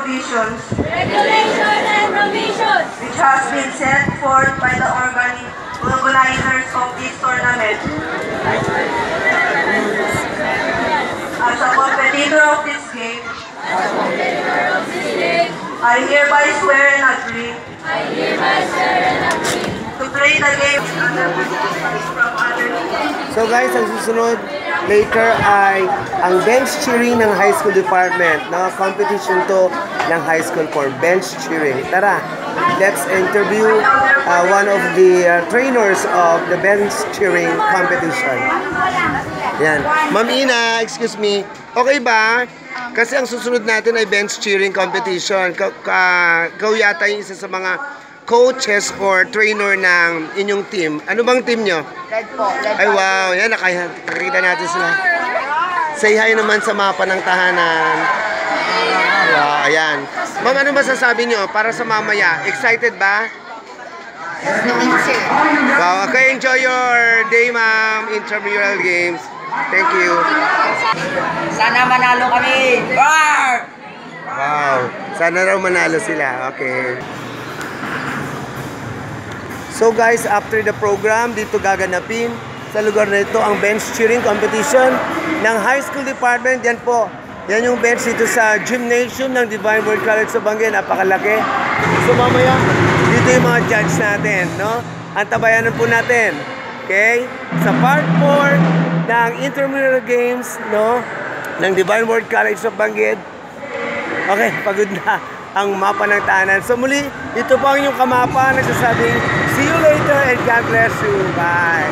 provisions and provisions which has been set forth by the organizers of this tournament. As a competitor of this game, I hereby swear and agree to play the game under participants from other teams. So guys, ang susunod later ay ang bench cheering ng high school department. No? Competition to ng high school for bench cheering. Tara, let's interview one of the trainers of the bench cheering competition. Yan. Ma'am Ina, excuse me. Okay ba? Kasi ang susunod natin ay bench cheering competition. Kau yata yung isa sa mga coaches or trainer ng inyong team. Ano bang team nyo? Red po. Ay wow, yan nakakita natin sila. Say hi naman sa mapa ng tahanan. Wow, ayan. Ma'am, ano masasabi nyo para sa mamaya? Excited ba? Wow, okay, enjoy your day, ma'am. Intramural games. Thank you. Sana manalo kami. Roar! Wow, sana raw manalo sila. Okay. So guys, after the program, dito gaganapin sa lugar na ito ang bench cheering competition ng high school department. Yan po. Yan yung bench dito sa gymnasium ng Divine Word College sa Banguien. Napakalaki. So mamaya, dito yung mga judge natin, no? Antabayanan po natin. Okay? Sa part 4 ng Intramural Games, no? Ng Divine Word College sa Banguien. Okay, pagod na ang mapa ng tahanan. So muli, ito po ang inyong kamapa. Nagsasabing, see you later and God bless you. Bye!